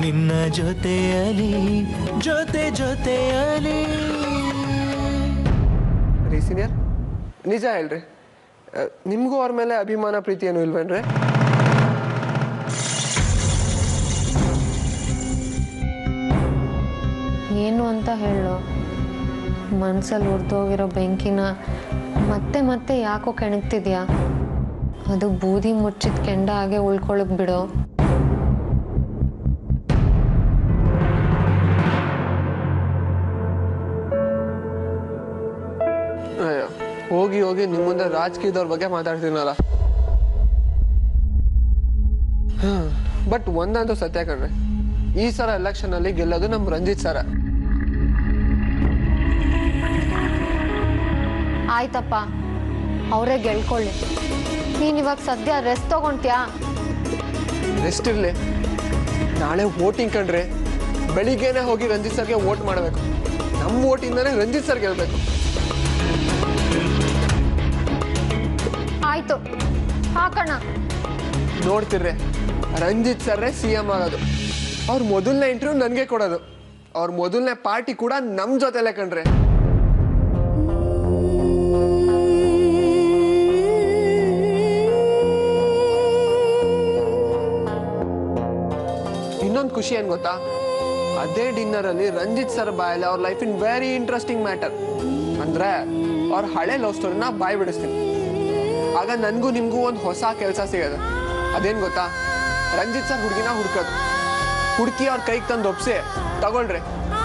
ನಿನ್ನ ಜೊತೆಯಲಿ ಜೊತೆ ಜೊತೆಯಲಿ. ರೀ ಸೀನಿಯರ್, ನಿಜ ಹೇಳ್ರಿ, ನಿಮಗೂ ಅವ್ರ ಮೇಲೆ ಅಭಿಮಾನ ಪ್ರೀತಿ ಏನು ಇಲ್ವೇನ್ರಿ? ಏನು ಅಂತ ಹೇಳು, ಮನ್ಸಲ್ಲಿ ಉರಿದೋಗಿರೋ ಬೆಂಕಿನ ಮತ್ತೆ ಮತ್ತೆ ಯಾಕೋ ಕೆಣಕ್ತಿದ್ಯಾ? ಅದು ಬೂದಿ ಮುಚ್ಚಿದ ಕೆಂಡ ಹಾಗೆ ಉಳ್ಕೊಳಕ್ ಬಿಡೋ. ಹೋಗಿ ಹೋಗಿ ನಿಮ್ಮ ಮುಂದೆ ರಾಜಕೀಯದವ್ರ ಬಗ್ಗೆ ಮಾತಾಡ್ತೀನಲ್ಲ. ಬಟ್ ಒಂದಂತೂ ಸತ್ಯ ಕಣ್ರಿ, ಈ ಸಲ ಎಲೆಕ್ಷನ್ ಅಲ್ಲಿ ಗೆಲ್ಲೋದು ನಮ್ ರಂಜಿತ್ ಸರ. ಆಯ್ತಪ್ಪ, ಅವರೇ ಗೆಳ್ಕೊಳ್ಳಿ. ನೀನ್ ಇವಾಗ ಸದ್ಯ ರೆಸ್ಟ್ ತಗೊಂತ್ಯಾ? ರೆಸ್ಟ್ ಇರ್ಲಿ, ನಾಳೆ ವೋಟಿಂಗ್ ಕಣ್ರಿ. ಬೆಳಿಗ್ಗೆನೆ ಹೋಗಿ ರಂಜಿತ್ ಸರ್ಗೆ ವೋಟ್ ಮಾಡಬೇಕು. ನಮ್ಮ ವೋಟಿಂದಾನೆ ರಂಜಿತ್ ಸರ್ ಗೆಲ್ಬೇಕು. ಆಯ್ತು, ಹಾಕೋಣ. ನೋಡ್ತಿರ್ರಿ, ರಂಜಿತ್ ಸರ್ರೇ CM ಆಗೋದು. ಅವ್ರ ಮೊದಲನೇ ಇಂಟರ್ವ್ಯೂ ನನಗೆ ಕೊಡೋದು. ಅವ್ರ ಮೊದಲನೇ ಪಾರ್ಟಿ ಕೂಡ ನಮ್ಮ ಜೊತೆಲೆ ಕಣ್ರಿ. ಇನ್ನೊಂದು ಖುಷಿ ಏನ್ ಗೊತ್ತಾ, ಅದೇ ಡಿನ್ನರ್ ಅಲ್ಲಿ ರಂಜಿತ್ ಸರ್ ಬಾಯಲ್ಲಿ ಅವ್ರ life in very interesting matter ಅಂದ್ರೆ ಅವ್ರ ಹಳೆ ಲವ್ ಸ್ಟೋರಿನ ಬಾಯ್ ಬಿಡಿಸ್ತೀನಿ. ಆಗ ನನ್ಗೂ ನಿಮ್ಗೂ ಒಂದು ಹೊಸ ಕೆಲಸ ಸಿಗೋದು. ಅದೇನ್ ಗೊತ್ತಾ, ರಂಜಿತ್ ಸರ್ ಹುಡುಗಿನ ಹುಡ್ಕೋದು, ಹುಡುಕಿ ಅವ್ರ ಕೈಗೆ ತಂದು ಒಪ್ಸಿ, ತಗೊಳ್ರಿ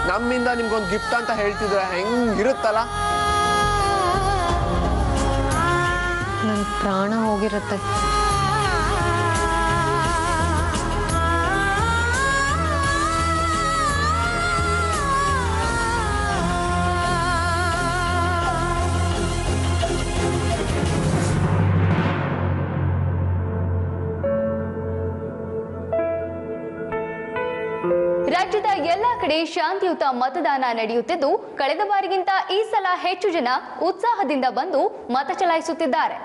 ನಮ್ಮಿಂದ ನಿಮ್ಗೊಂದು ಗಿಫ್ಟ್ ಅಂತ ಹೇಳ್ತಿದ್ರೆ ಹೆಂಗಿರುತ್ತಲ್ಲ. ನನ್ ಪ್ರಾಣ ಹೋಗಿರುತ್ತೆ. ರಾಜ್ಯದ ಎಲ್ಲಾ ಕಡೆ ಶಾಂತಿಯುತ ಮತದಾನ ನಡೆಯುತ್ತಿದ್ದು, ಕಳೆದ ಬಾರಿಗಿಂತ ಈ ಸಲ ಹೆಚ್ಚು ಜನ ಉತ್ಸಾಹದಿಂದ ಬಂದು ಮತ ಚಲಾಯಿಸುತ್ತಿದ್ದಾರೆ.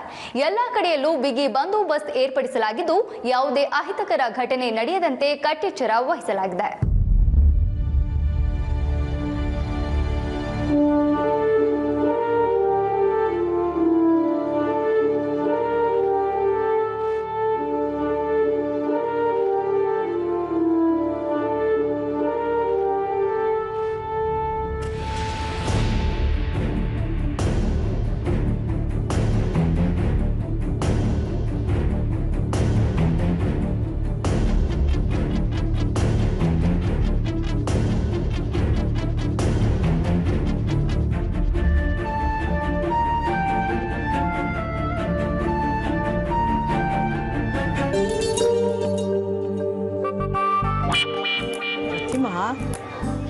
ಎಲ್ಲಾ ಕಡೆಯಲ್ಲೂ ಬಿಗಿ ಬಂದೋಬಸ್ತ್ ಏರ್ಪಡಿಸಲಾಗಿದ್ದು, ಯಾವುದೇ ಅಹಿತಕರ ಘಟನೆ ನಡೆಯದಂತೆ ಕಟ್ಟೆಚ್ಚರ ವಹಿಸಲಾಗಿದೆ.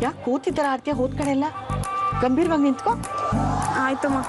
ಯಾಕೆ ಕೂತಿದ್ದಾರ ಆರ್ತಿಯ ಹೋದ್ ಕಡೆ ಎಲ್ಲ ಗಂಭೀರವಾಗಿ ನಿಂತ್ಕೋ. ಆಯ್ತಮ್ಮ.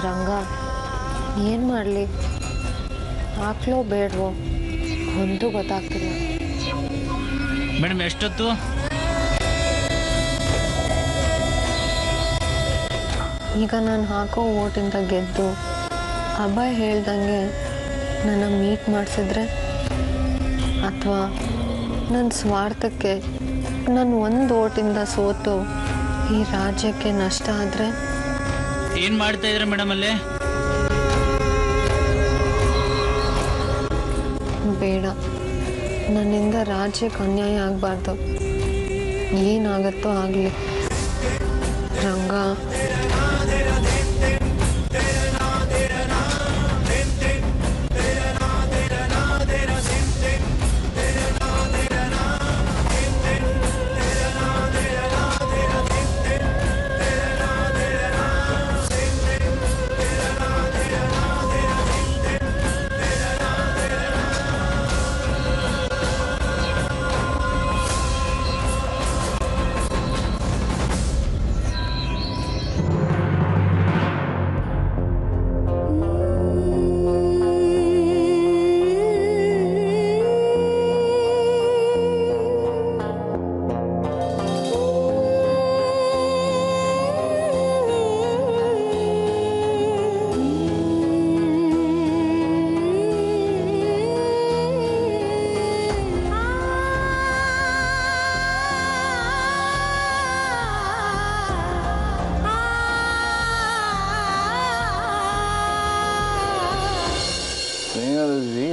ರಂಗ ಏನು ಮಾಡಲಿ, ಹಾಕ್ಲೋ ಬೇಡವೋ ಒಂದು ಗೊತ್ತಾಗ್ತಿಲ್ಲ. ಮೇಡಮ್ ಎಷ್ಟೊತ್ತು? ಈಗ ನಾನು ಹಾಕೋ ಓಟಿಂದ ಗೆದ್ದು ಅಭಯ್ ಹೇಳ್ದಂಗೆ ನನ್ನ ಮೀಟ್ ಮಾಡಿಸಿದ್ರೆ, ಅಥವಾ ನನ್ನ ಸ್ವಾರ್ಥಕ್ಕೆ ನಾನು ಒಂದು ಓಟಿಂದ ಸೋತು ಈ ರಾಜ್ಯಕ್ಕೆ ನಷ್ಟ ಆದರೆ ಏನು ಮಾಡ್ತಾ ಇದ್ರೆ ಮೇಡಮ್ ಅಲ್ಲಿ? ಬೇಡ, ನನ್ನಿಂದ ರಾಜ್ಯಕ್ಕೆ ಅನ್ಯಾಯ ಆಗಬಾರ್ದು. ಏನಾಗತ್ತೋ ಆಗಲಿ ರಂಗ.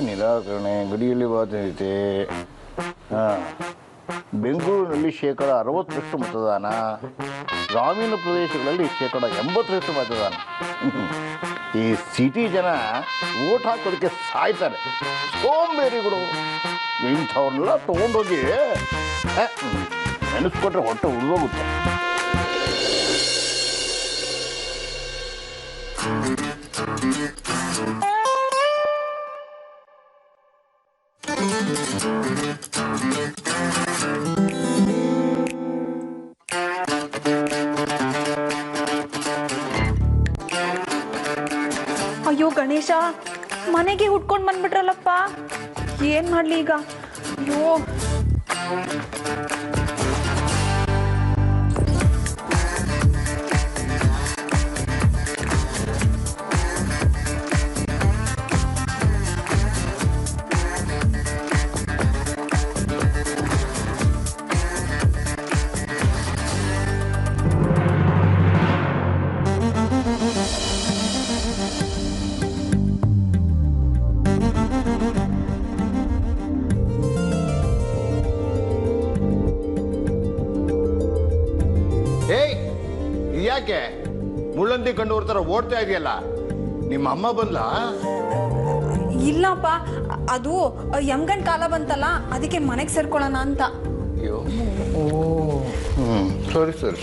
ನಿರಾಕರಣೆ ಗಡಿಯಲ್ಲಿ ಬಾಧ್ಯತೆ. ಬೆಂಗಳೂರಿನಲ್ಲಿ 60% ಮತದಾನ, ಗ್ರಾಮೀಣ ಪ್ರದೇಶಗಳಲ್ಲಿ 80% ಮತದಾನ. ಈ ಸಿಟಿ ಜನ ವೋಟ್ ಹಾಕೋದಕ್ಕೆ ಸಾಯ್ತಾರೆ, ಸೋಂಬೇರಿಗಳು. ಇಂಥವ್ರನ್ನೆಲ್ಲ ತೊಗೊಂಡೋಗಿ ನೆನೆಸ್ಕೊಟ್ರೆ ಹೊಟ್ಟೆ ಉರಿದೋಗುತ್ತೆ. ಅಯ್ಯೋ ಗಣೇಶ, ಮನೆಗೆ ಹುಡ್ಕೊಂಡು ಬಂದ್ಬಿಟ್ರಲ್ಲಪ್ಪ, ಏನ್ ಮಾಡ್ಲಿ ಈಗ? ಅಯ್ಯೋ ಯಾಕೆ ಮುಳ್ಳಂದಿ ಕಂಡು ತರ ಓಡ್ತಾ ಇದೆಯಲ್ಲ? ನಿಮ್ಮ ಅಮ್ಮ ಬಂದ್ಲ? ಇಲ್ಲಪ್ಪ, ಅದು ಯಮಗಂಡ್ ಕಾಲ ಬಂತಲ್ಲ, ಅದಕ್ಕೆ ಮನೆಗೆ ಸೇರ್ಕೊಳ್ಳೋಣ ಅಂತ. ಅಯ್ಯೋ, ಸರಿ ಸರಿ.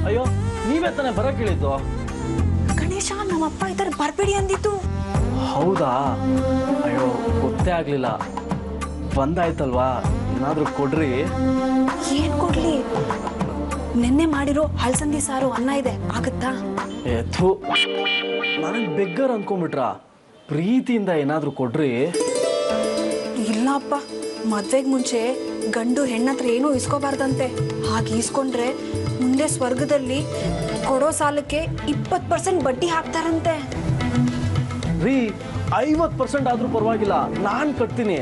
ಅಯ್ಯೋ, ನೀವೇ ತಾನೇ ಬರಕ್ ಹೇಳಿದ್ದು? ಗಣೇಶ, ನಮ್ಮಪ್ಪ ಇದ್ದಾರೆ, ಬರ್ಬೇಡಿ ಅಂದಿತ್ತು. ಹೌದಾ? ಅಯ್ಯೋ, ಗೊತ್ತೇ ಆಗ್ಲಿಲ್ಲ. ಬಂದಾಯ್ತಲ್ವಾ, ಏನಾದ್ರೂ ಕೊಡ್ರಿ. ಏನ್ ಕೊಡ್ಲಿ? ನೆನ್ನೆ ಮಾಡಿರೋ ಹಳಸಂದಿ ಸಾರು ಅನ್ನ ಇದೆ, ಆಗುತ್ತಾ? ಥು, ನನಗೆ ಬೆಗ್ಗರ್ ಅನ್ಕೊಂಡ್ಬಿಟ್ರ? ಪ್ರೀತಿಯಿಂದ ಏನಾದ್ರೂ ಕೊಡ್ರಿ. ಇಲ್ಲಪ್ಪ, ಮದ್ವೆಗ್ ಮುಂಚೆ ಗಂಡು ಹೆಣ್ಣತ್ರ ಏನೂ ಇಸ್ಕೋಬಾರ್ದಂತೆ. ಹಾಗೆ ಈಸ್ಕೊಂಡ್ರೆ ಮುಂದೆ ಸ್ವರ್ಗದಲ್ಲಿ ಕೊಡೋ ಸಾಲಕ್ಕೆ 20% ಬಡ್ಡಿ ಹಾಕ್ತಾರಂತೆ. ರೀ, 50% ಆದ್ರೂ ಪರವಾಗಿಲ್ಲ, ನಾನ್ ಕಟ್ತೀನಿ.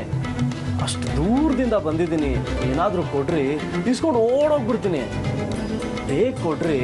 ಅಷ್ಟು ದೂರದಿಂದ ಬಂದಿದ್ದೀನಿ, ಏನಾದ್ರೂ ಕೊಡ್ರಿ, ಇಸ್ಕೊಂಡು ಓಡೋಗ್ಬಿಡ್ತೀನಿ. ಬೇಗ ಕೊಡ್ರಿ.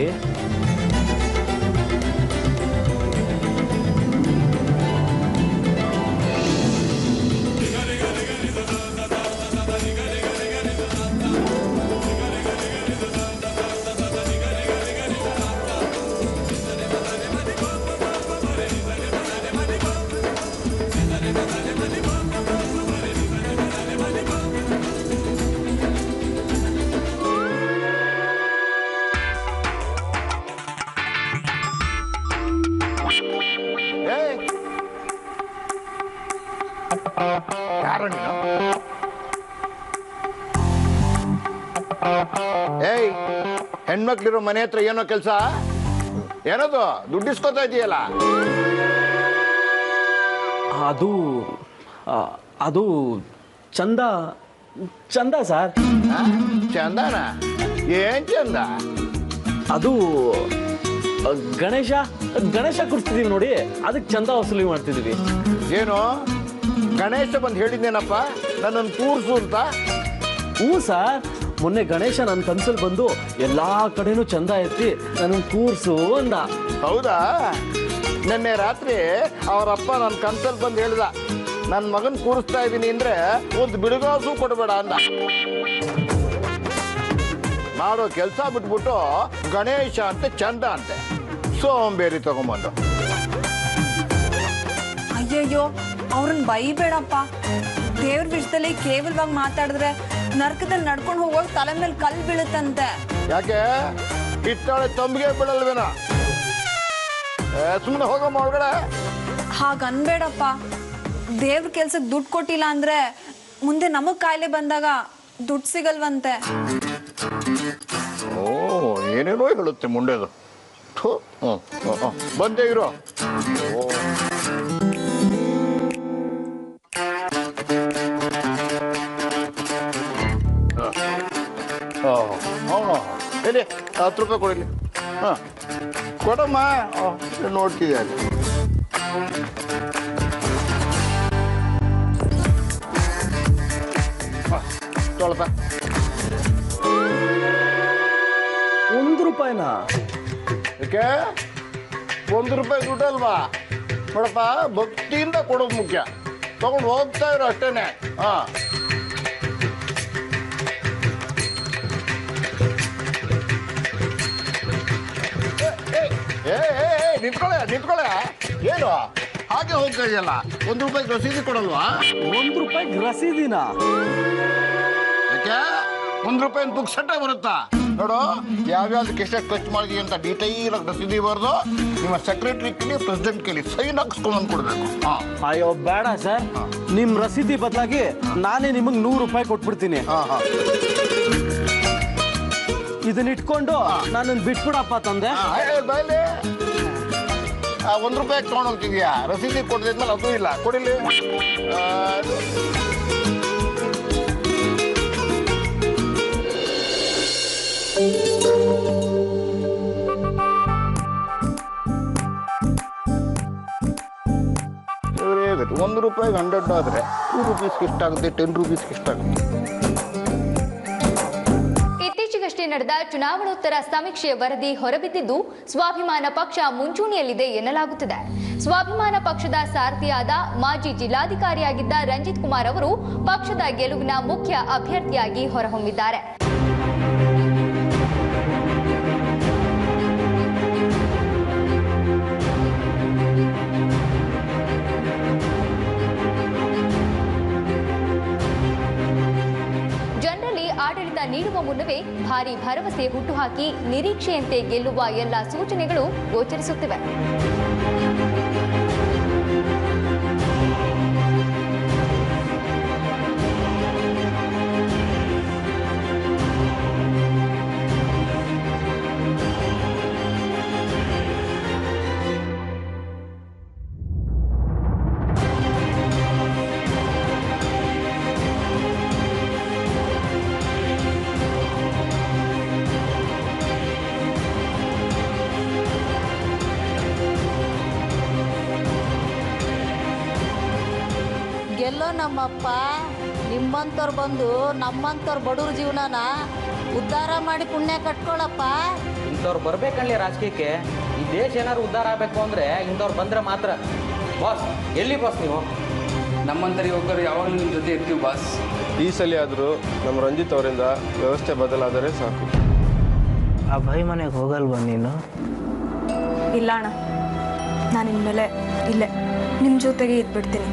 ಯಾರ ನೀನು? ಏಯ್, ಹೆಣ್ಮಕ್ಳಿರೋ ಮನೆ ಹತ್ರ ಏನೋ ಕೆಲಸ? ಏನದು ದುಡ್ಡಿಸ್ಕೊತಾ ಇದೆಯಲ್ಲ? ಅದು ಚಂದ ಚಂದ ಸರ್. ಚಂದನ? ಏನ್ ಚಂದ? ಅದು ಗಣೇಶ ಕೂರಿಸ್ತಿದೀವಿ ನೋಡಿ, ಅದಕ್ಕೆ ಚಂದ ವಸೂಲಿ ಮಾಡ್ತಿದೀವಿ. ಏನು ಗಣೇಶ ಬಂದು ಹೇಳಿದ್ದೇನಪ್ಪ ನನ್ನನ್ನು ಕೂರ್ಸು ಅಂತ? ಹ್ಞೂ ಸರ್, ಮೊನ್ನೆ ಗಣೇಶ ನನ್ನ ಕನ್ಸಲ್ಲಿ ಬಂದು ಎಲ್ಲಾ ಕಡೆನೂ ಚಂದ ಎತ್ತಿ ನನ್ನ ಕೂರ್ಸು ಅಂದ. ಹೌದಾ? ನಿನ್ನೆ ರಾತ್ರಿ ಅವರಪ್ಪ ನನ್ನ ಕನ್ಸಲ್ಲಿ ಬಂದು ಹೇಳ್ದ, ನನ್ನ ಮಗನ್ ಕೂರಿಸ್ತಾ ಇದ್ದೀನಿ ಅಂದ್ರೆ ಒಂದು ಬಿಡುಗಾಸು ಕೊಡಬೇಡ ಅಂದ. ಮಾಡೋ ಕೆಲಸ ಬಿಟ್ಬಿಟ್ಟು ಗಣೇಶ ಅಂತೆ ಚಂದ ಅಂತೆ ಸೋಂಬೇರಿ ತಗೊಂಬಂದು. ಅಯ್ಯಯ್ಯೋ, ಅವ್ರನ್ನ ಬೈಬೇಡಪ್ಪ. ದೇವ್ರ ವಿಷಯದಲ್ಲಿ ಕೇವಲವಾಗಿ ಮಾತಾಡಿದ್ರೆ ನರ್ಕದಲ್ಲಿ ನಡ್ಕೊಂಡು ಹೋಗುವಾಗ ತಲೆ ಮೇಲೆ ಕಲ್ಲು ಬೀಳುತ್ತಂತೆ. ಯಾಕೆ ಇತ್ತಾಳೆ ತಂಬಿಗೆ ಬಿಡಲ್ವೇನ? ಸುಮ್ಮನೆ ಹೋಗಮ್ಮ ಒಳಗಡೆ. ಹಾಗನ್ಬೇಡಪ್ಪ. ದೇವ್ರ ಕೆಲ್ಸಕ್ಕೆ ದುಡ್ಡು ಕೊಟ್ಟಿಲ್ಲ ಅಂದ್ರೆ ಮುಂದೆ ನಮಗ್ ಕಾಯಿಲೆ ಬಂದಾಗ ದುಡ್ಡು ಸಿಗಲ್ವಂತೆ. ಓ, ಏನೇನೋ ಹೇಳುತ್ತೆ ಮುಂಡೆದು. ಬಂದೇ ಇರೋ. ಎಲ್ಲಿ 10 ರೂಪಾಯಿ ಕೊಡಿಲಿ. ಹಾಂ ಕೊಡಮ್ಮ. ನೋಡ್ತಿದ್ದೆ ತೊಳಪ. 1 ರೂಪಾಯಿನಾ? ಯಾಕೆ 1 ರೂಪಾಯಿ ದುಡ್ಡಲ್ವಾ? ನೋಡಪ್ಪ, ಭಕ್ತಿಯಿಂದ ಕೊಡೋದು ಮುಖ್ಯ. ತಗೊಂಡು ಹೋಗ್ತಾ ಇರೋ ಅಷ್ಟೇನೆ. ಹಾಂ, ನಿಂತ್ಕೊಳ್ಳೆ. ಏನು ಹಾಗೆ ಹೋಗ್ತಾ ಇದೆಯಲ್ಲ? 1 ರೂಪಾಯಿ ರಸೀದಿ ಕೊಡಲ್ವಾ? 1 ರೂಪಾಯಿಗೆ ರಸೀದಿನಾ? ಯಾಕೆ 1 ರೂಪಾಯಿ ಪುಕ್ಸಟ್ಟೆ ಬರುತ್ತಾ? ನೋಡು, ಯಾವ್ಯಾವ್ದಕ್ಕೆ ಎಷ್ಟೆಷ್ಟು ಖರ್ಚು ಮಾಡಿದೀವಿ ಅಂತ ಡೀಟೈಲ್ ಆಗಿ ರಸೀದಿ ಬರೆದು ನಿಮ್ಮ ಸೆಕ್ರೆಟರಿ ಕೇಳಿ, ಪ್ರೆಸಿಡೆಂಟ್ ಕೇಳಿ ಸೈನ್ ಹಾಕ್ಸ್ಕೊಂಡು ಕೊಡ್ಬೇಕು. ಅಯ್ಯೋ ಬೇಡ ಸರ್, ನಿಮ್ ರಸೀದಿ ಬದಲಾಗಿ ನಾನೇ ನಿಮಗೆ 100 ರೂಪಾಯಿ ಕೊಟ್ಬಿಡ್ತೀನಿ. ಇದನ್ನ ಇಟ್ಕೊಂಡು ನಾನು ಬಿಟ್ಬಿಡಪ್ಪ ತಂದೆ. ಬಾಯ್ಲಿ, 1 ರೂಪಾಯಿ ತಗೊಂಡು ಹೋಗ್ತಿದ್ಯಾ? ರಸೀದಿ ಕೊಡ್ದಿದ್ಮೇಲೆ ಅದು ಇಲ್ಲ ಕೊಡಿಲಿ. ₹1 100 ಆದ್ರೆ 2 ರೂಪೀಸ್ಗೆ ಎಷ್ಟಾಗುತ್ತೆ? 10 ರೂಪೀಸ್ಗೆ ಎಷ್ಟಾಗುತ್ತೆ? ಇತ್ತೀಚೆಗಷ್ಟೇ ನಡೆದ ಚುನಾವಣೋತ್ತರ ಸಮೀಕ್ಷೆಯ ವರದಿ ಹೊರಬಿದ್ದಿದ್ದು ಸ್ವಾಭಿಮಾನ ಪಕ್ಷ ಮುಂಚೂಣಿಯಲ್ಲಿದೆ ಎನ್ನಲಾಗುತ್ತಿದೆ. ಸ್ವಾಭಿಮಾನ ಪಕ್ಷದ ಸಾರಥಿಯಾದ ಮಾಜಿ ಜಿಲ್ಲಾಧಿಕಾರಿಯಾಗಿದ್ದ ರಂಜಿತ್ ಕುಮಾರ್ ಅವರು ಪಕ್ಷದ ಗೆಲುವಿನ ಮುಖ್ಯ ಅಭ್ಯರ್ಥಿಯಾಗಿ ಹೊರಹೊಮ್ಮಿದ್ದಾರೆ. ಆಡಳಿತ ನೀಡುವ ಮುನ್ನವೇ ಭಾರಿ ಭರವಸೆ ಹುಟ್ಟುಹಾಕಿ ನಿರೀಕ್ಷೆಯಂತೆ ಗೆಲ್ಲುವ ಎಲ್ಲ ಸೂಚನೆಗಳು ಗೋಚರಿಸುತ್ತಿವೆ. ಎಲ್ಲೋ ನಮ್ಮಪ್ಪ ನಿಮ್ಮಂತವ್ರು ಬಂದು ನಮ್ಮಂತವ್ರ ಬಡವ್ರ ಜೀವನನ ಉದ್ಧಾರ ಮಾಡಿ ಪುಣ್ಯ ಕಟ್ಕೊಳಪ್ಪ. ಇಂಥವ್ರು ಬರ್ಬೇಕಲ್ಲಿ ರಾಜಕೀಯಕ್ಕೆ. ಈ ದೇಶ ಏನಾದ್ರು ಉದ್ಧಾರ ಆಗಬೇಕು ಅಂದ್ರೆ ಇಂಥವ್ರು ಬಂದ್ರೆ ಮಾತ್ರ. ಬಾಸ್, ಎಲ್ಲಿ ಬಾಸ್ ನೀವು? ನಮ್ಮಂತರ ಯುವಕರು ಯಾವಾಗಲೂ ನಿಮ್ಮ ಜೊತೆ ಇರ್ತೀವಿ ಬಾಸ್. ಈ ಸಲ ಆದರೂ ನಮ್ಮ ರಂಜಿತ್ ಅವರಿಂದ ವ್ಯವಸ್ಥೆ ಬದಲಾದರೆ ಸಾಕು. ಆ ಭಯ ಮನೆಗೆ ಹೋಗಲ್ವಾ ನೀನು? ಇಲ್ಲ ಅಣ್ಣ, ನಾನು ಇನ್ಮೇಲೆ ಇಲ್ಲೇ ನಿಮ್ಮ ಜೊತೆಗೆ ಇದ್ಬಿಡ್ತೀನಿ.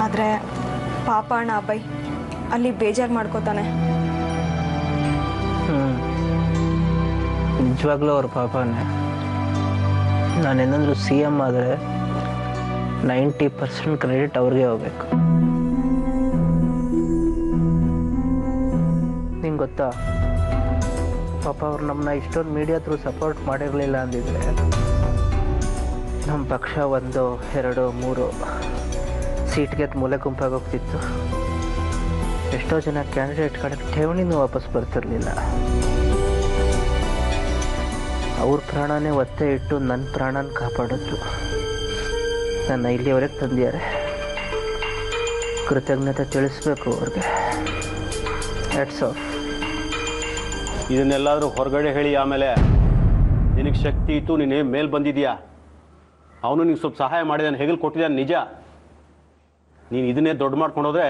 ಆದರೆ ಪಾಪ ಅಣ್ಣ ಅಭಯ್ ಅಲ್ಲಿ ಬೇಜಾರು ಮಾಡ್ಕೋತಾನೆ. ನಿಜವಾಗ್ಲೂ ಅವ್ರ ಪಾಪನೇ. ನಾನೇನಾದರೂ CM ಆದರೆ 90% ಕ್ರೆಡಿಟ್ ಅವ್ರಿಗೆ ಹೋಗ್ಬೇಕು. ನಿಂಗೆ ಗೊತ್ತಾ, ಪಾಪ ಅವ್ರು ನಮ್ಮನ್ನ ಇಷ್ಟೊಂದು ಮೀಡಿಯಾ ಥ್ರೂ ಸಪೋರ್ಟ್ ಮಾಡಿರಲಿಲ್ಲ ಅಂದಿದ್ರೆ ನಮ್ಮ ಪಕ್ಷ 1, 2, 3 ಸೀಟ್ಗೆ ಮೂಲೆ ಗುಂಪಾಗಿ ಹೋಗ್ತಿತ್ತು. ಎಷ್ಟೋ ಜನ ಕ್ಯಾಂಡಿಡೇಟ್ ಕಡೆ ಠೇವಣಿನೂ ವಾಪಸ್ ಬರ್ತಿರ್ಲಿಲ್ಲ. ಅವ್ರ ಪ್ರಾಣನೇ ಒತ್ತೆ ಇಟ್ಟು ನನ್ನ ಪ್ರಾಣನ ಕಾಪಾಡಿದ್ರು. ನನ್ನ ಇಲ್ಲಿವರೆಗೆ ತಂದಿದ್ದಾರೆ. ಕೃತಜ್ಞತೆ ತಿಳಿಸ್ಬೇಕು ಅವ್ರಿಗೆ. Hats off. ಇದನ್ನೆಲ್ಲಾದರೂ ಹೊರಗಡೆ ಹೇಳಿ ಆಮೇಲೆ ನಿನಗೆ ಶಕ್ತಿ ಇತ್ತು, ನೀನು ಮೇಲೆ ಬಂದಿದೆಯಾ, ಅವನು ನಿಂಗೆ ಸ್ವಲ್ಪ ಸಹಾಯ ಮಾಡಿದಾನೆ, ಹೆಗಲು ಕೊಟ್ಟಿದ್ದಾನೆ ನಿಜ. ನೀನು ಇದನ್ನೇ ದೊಡ್ಡ ಮಾಡ್ಕೊಂಡೋದ್ರೆ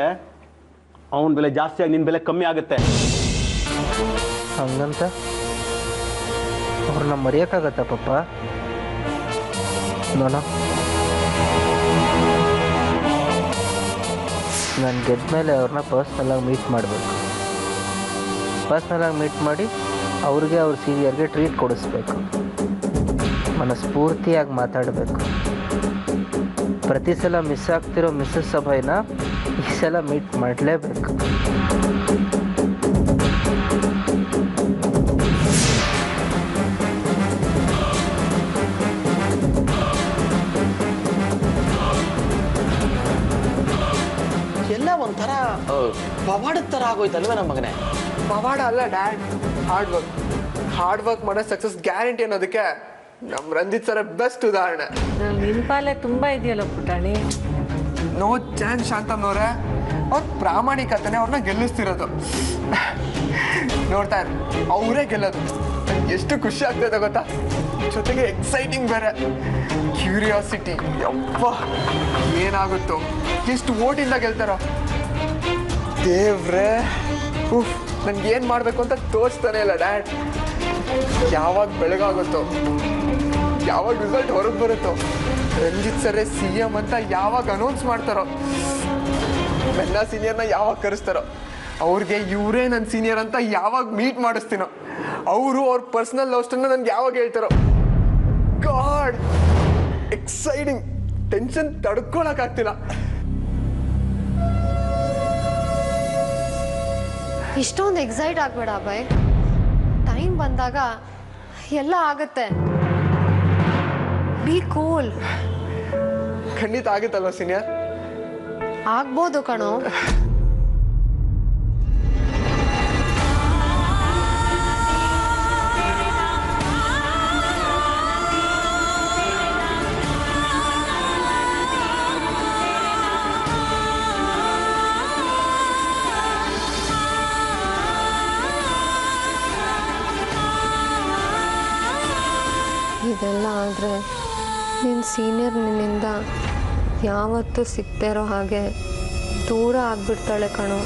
ಅವನ ಬೆಲೆ ಜಾಸ್ತಿ ಆಗಿ ನಿನ್ನ ಬೆಲೆ ಕಮ್ಮಿ ಆಗುತ್ತೆ. ಹಂಗಂತ ಅವ್ರನ್ನ ಮರೆಯೋಕ್ಕಾಗತ್ತ ಪಪ್ಪ? ನೋಡ, ನಾನು ಗೆದ್ದ ಮೇಲೆ ಅವ್ರನ್ನ ಪರ್ಸ್ನಲಾಗಿ ಮೀಟ್ ಮಾಡಬೇಕು. ಪರ್ಸ್ನಲಾಗಿ ಮೀಟ್ ಮಾಡಿ ಅವ್ರಿಗೆ ಅವ್ರ ಸೀನಿಯರ್ಗೆ ಟ್ರೀಟ್ ಕೊಡಿಸ್ಬೇಕು. ಮನಸ್ಫೂರ್ತಿಯಾಗಿ ಮಾತಾಡಬೇಕು. ಪ್ರತಿ ಸಲ ಮಿಸ್ ಆಗ್ತಿರೋ ಮಿಸ್ಸಸ್ ಸಭೆನ ಈ ಸಲ ಮೀಟ್ ಮಾಡಲೇಬೇಕು. ಎಲ್ಲ ಒಂಥರ ಪವಾಡದ ಥರ ಆಗೋಯ್ತಲ್ವ ನಮ್ಮ ಮಗನೇ? ಪವಾಡ ಅಲ್ಲ ಡ್ಯಾಡ್, ಹಾರ್ಡ್ ವರ್ಕ್ ಮಾಡೋ ಸಕ್ಸಸ್ ಗ್ಯಾರಂಟಿ ಅನ್ನೋದಕ್ಕೆ ನಮ್ಮ ರಂಜಿತ್ ಸರ್ ಬೆಸ್ಟ್ ಉದಾಹರಣೆ. ನಿನ್ ಪಾಲೆ ತುಂಬಾ ಇದೆಯಲ್ಲ ಪುಟಾಣಿ. ನೋ ಚಾನ್ಸ್ ಶಾಂತಮ್ಮನವ್ರೆ, ಅವ್ರ ಪ್ರಾಮಾಣಿಕತೆನೆ ಅವ್ರನ್ನ ಗೆಲ್ಲಿಸ್ತಿರೋದು. ನೋಡ್ತಾ ಇರಿ, ಅವರೇ ಗೆಲ್ಲೋದು. ಎಷ್ಟು ಖುಷಿ ಆಗ್ತದೆ ಗೊತ್ತಾ? ಜೊತೆಗೆ ಎಕ್ಸೈಟಿಂಗ್ ಬೇರೆ, ಕ್ಯೂರಿಯಾಸಿಟಿ. ಯಪ್ಪ, ಏನಾಗುತ್ತೋ, ಎಷ್ಟು ಓಟಿಂದ ಗೆಲ್ತಾರೋ ದೇವ್ರೇ. ನನ್ಗೇನು ಮಾಡಬೇಕು ಅಂತ ತೋರಿಸ್ತಾನೆ ಇಲ್ಲ ಡ್ಯಾಡ್. ಯಾವಾಗ ಬೆಳಗಾಗುತ್ತೋ, ಯಾವಾಗ ರಿಸಲ್ಟ್ ಹೊರಗೆ ಬರುತ್ತೋ, ರಂಜಿತ್ ಸರ್ರೇ CM ಅಂತ ಯಾವಾಗ ಅನೌನ್ಸ್ ಮಾಡ್ತಾರೋ, ನನ್ನ ಸೀನಿಯರ್ನ ಯಾವಾಗ ಕರೆಸ್ತಾರೋ, ಅವ್ರಿಗೆ ಇವರೇ ನನ್ನ ಸೀನಿಯರ್ ಅಂತ ಯಾವಾಗ ಮೀಟ್ ಮಾಡಿಸ್ತೀನೋ, ಅವರು ಅವ್ರ ಪರ್ಸನಲ್ ಲವ್ ಸ್ಟೋರಿನ ನನ್ಗೆ ಯಾವಾಗ ಹೇಳ್ತಾರೋ, ಗಾಡ್ ಎಕ್ಸೈಟಿಂಗ್. ಟೆನ್ಷನ್ ತಡ್ಕೊಳಕ್ಕಾಗ್ತಿಲ್ಲ. ಇಷ್ಟೊಂದು ಎಕ್ಸೈಟ್ ಆಗಬೇಡ ಅಭಯ್. ಟೈಮ್ ಬಂದಾಗ ಎಲ್ಲ ಆಗುತ್ತೆ. B cool. ಖಂಡಿತ ಆಗುತ್ತಲ್ವ ಸೀನಿಯರ್? ಆಗ್ಬೋದು ಕಣೋ. ಇದೆಲ್ಲ ಆದರೆ ನಿನ್ನ ಸೀನಿಯರ್ ನಿನ್ನಿಂದ ಯಾವತ್ತೂ ಸಿಗ್ತಾ ಇರೋ ಹಾಗೆ ದೂರ ಆಗ್ಬಿಡ್ತಾಳೆ ಕಣೋ.